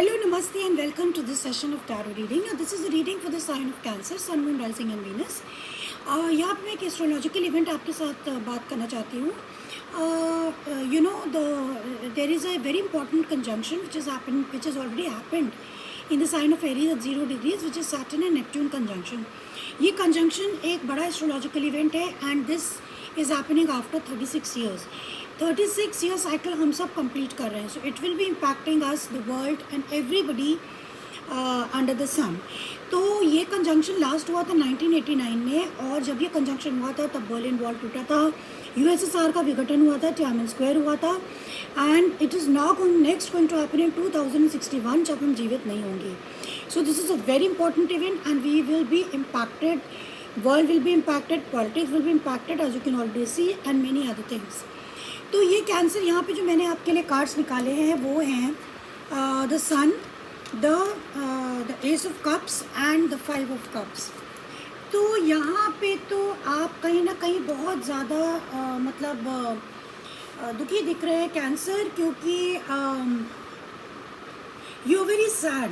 Hello, Namaste, and welcome to this session of tarot reading. Now, this is a reading for the sign of Cancer, Sun, Moon, Rising, and Venus. यहाँ पे मैं एक astrological event आपके साथ बात करना चाहती हूँ. There is a very important conjunction which has already happened in the sign of Aries at 0 degrees, which is Saturn and Neptune conjunction. ये conjunction एक बड़ा एस्ट्रोलॉजिकल इवेंट है and this is happening after 36 years. 36 year cycle हम सब complete कर रहे हैं. So it will be impacting us, the world and everybody under the sun. तो ये कंजंक्शन लास्ट हुआ था 1989 में, और जब ये कंजंक्शन हुआ था तब बर्लिन वॉल टूटा था, यूएसएसआर का विघटन हुआ था, टाइमन स्क्वायर हुआ था, and it is now next going to happen in 2061 जब हम जीवित नहीं होंगे. So this is a very important event and we will be impacted, world will be impacted, politics will be impacted, as you can already see, and many other things. तो ये cancer यहाँ पे जो मैंने आपके लिए कार्ड्स निकाले हैं वो हैं the sun, the ace of cups and the 5 of cups. तो यहाँ पे तो आप कहीं ना कहीं बहुत ज़्यादा दुखी दिख रहे हैं कैंसर, क्योंकि you are very sad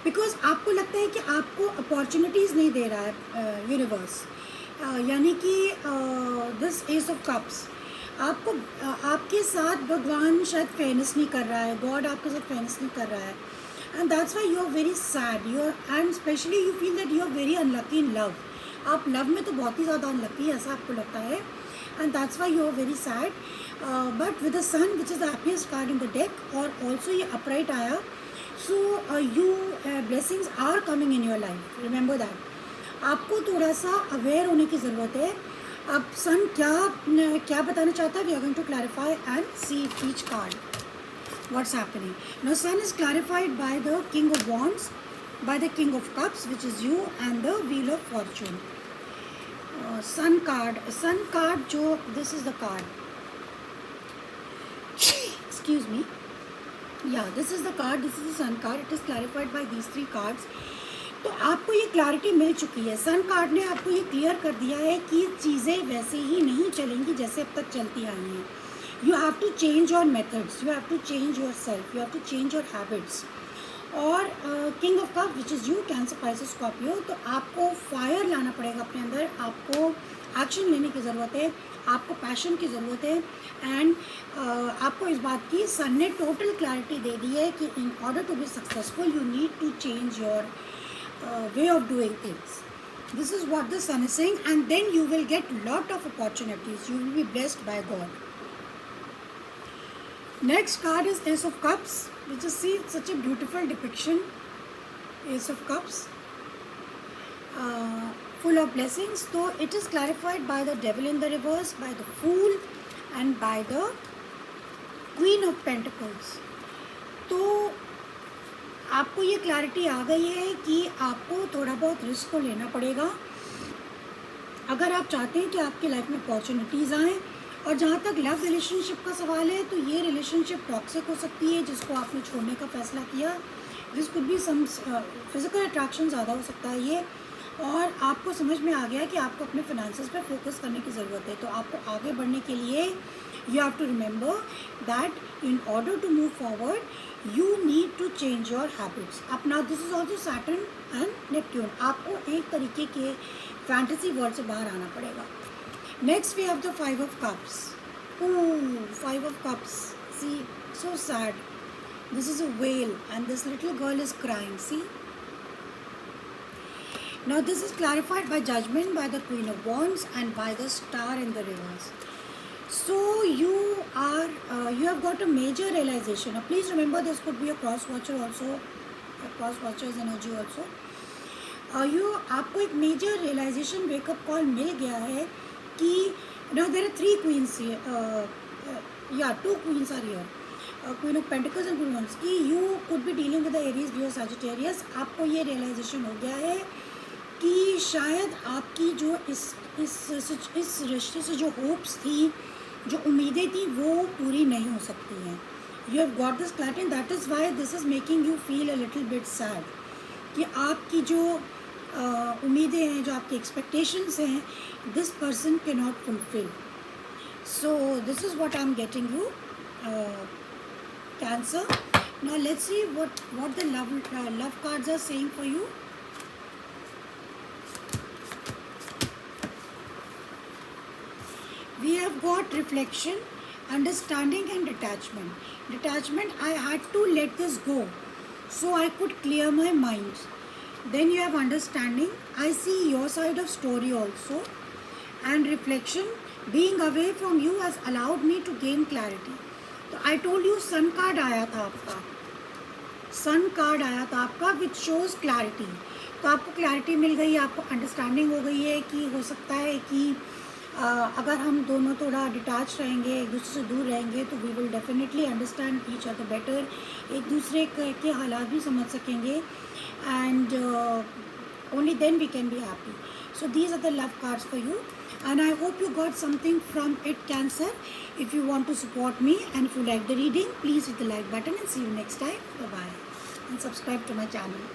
because आपको लगता है कि आपको अपॉर्चुनिटीज़ नहीं दे रहा है यूनिवर्स. यानी कि दिस एस ऑफ कप्स आपको, आपके साथ भगवान शायद फेयरनेस नहीं कर रहा है, गॉड आपके साथ फेयरनेस नहीं कर रहा है, and that's why you are very sad. You are, and specially you feel that you are very unlucky in love. आप लव में तो बहुत ही ज़्यादा अनलकी, ऐसा आपको लगता है, and that's why you are very sad. But with the sun which is the happiest card in the deck, और ऑल्सो ये अपराइट आया, so you blessings are coming in your life. Remember that. आपको थोड़ा सा aware होने की ज़रूरत है. अब सन क्या बताना चाहता है, we are going to clarify and see each card what's happening. Now sun is clarified by the king of wands, by the king of cups which is you, and the wheel of fortune. Sun card जो, this is the card, excuse me, yeah, this is the card, this is the sun card. It is clarified by these 3 cards. तो आपको ये clarity मिल चुकी है. Sun card ने आपको ये clear कर दिया है कि चीज़ें वैसे ही नहीं चलेंगी जैसे अब तक चलती आई हैं. You have to change your methods, you have to change yourself, you have to change your habits. और king of cup which is you, Cancer, Pisces, Scorpio, तो आपको फायर लाना पड़ेगा अपने अंदर. आपको एक्शन लेने की ज़रूरत है, आपको पैशन की ज़रूरत है, एंड आपको इस बात की सन ने टोटल क्लैरिटी दे दी है कि in order to be successful you need to change your way of doing things. This is what the sun is saying, and then you will get lot of opportunities. You will be blessed by God. Next card is Ace of Cups, which is, see, such a beautiful depiction. Ace of Cups, full of blessings. So it is clarified by the Devil in the reverse, by the Fool, and by the Queen of Pentacles. तो आपको ये clarity आ गई है कि आपको थोड़ा बहुत risk को लेना पड़ेगा अगर आप चाहते हैं कि आपकी लाइफ में अपॉर्चुनिटीज़ आएँ. और जहाँ तक लव रिलेशनशिप का सवाल है, तो ये रिलेशनशिप टॉक्सिक हो सकती है जिसको आपने छोड़ने का फैसला किया. This could be some physical attraction ज़्यादा हो सकता है ये, और आपको समझ में आ गया कि आपको अपने फाइनेंसेस पे फोकस करने की ज़रूरत है. तो आपको आगे बढ़ने के लिए you have to remember that in order to move forward you need to change your habits. अब now this is also Saturn and Neptune. आपको एक तरीके के फैंटेसी वर्ल्ड से बाहर आना पड़ेगा. Next we have the 5 of Cups. Ooh, 5 of Cups. See, so sad. This is a whale and this little girl is crying. See. Now this is clarified by Judgment, by the Queen of Wands, and by the Star in the reverse. So you have got a major realization. Now please remember this could be a cross watcher also, a cross watcher's energy also. आपको एक major realization wake up call मिल गया है कि now there are 3 queens here. 2 queens are here. Queen of Pentacles and Queen of Wands. कि you could be dealing with the Aries, Leo, Sagittarius. आपको ये realization हो गया है कि शायद आपकी जो इस रिश्ते से जो होप्स थी, जो उम्मीदें थी, वो पूरी नहीं हो सकती हैं. You have got this clarity, and that is why this is making you feel a little bit sad कि आपकी जो उम्मीदें हैं, जो आपकी एक्सपेक्टेशंस हैं, this person can not fulfil. So this is what I am getting you, cancer. Now let's see what the love cards are saying for you. We have got reflection, understanding and detachment. Detachment, I had to let this go so I could clear my mind. Then you have understanding, I see your side of story also. And reflection, being away from you has allowed me to gain clarity. तो I told you sun card आया था आपका, सन card आया था आपका which shows clarity. तो आपको clarity मिल गई, आपको अंडरस्टैंडिंग हो गई है कि हो सकता है कि अगर हम दोनों थोड़ा डिटैच रहेंगे, एक दूसरे से दूर रहेंगे, तो we will definitely understand each other better, एक दूसरे के हालात भी समझ सकेंगे, and only then we can be happy. So these are the love cards for you, and I hope you got something from it, Cancer. If you want to support me and if you like the reading, please hit the like button and see you next time. Bye bye, and subscribe to my channel.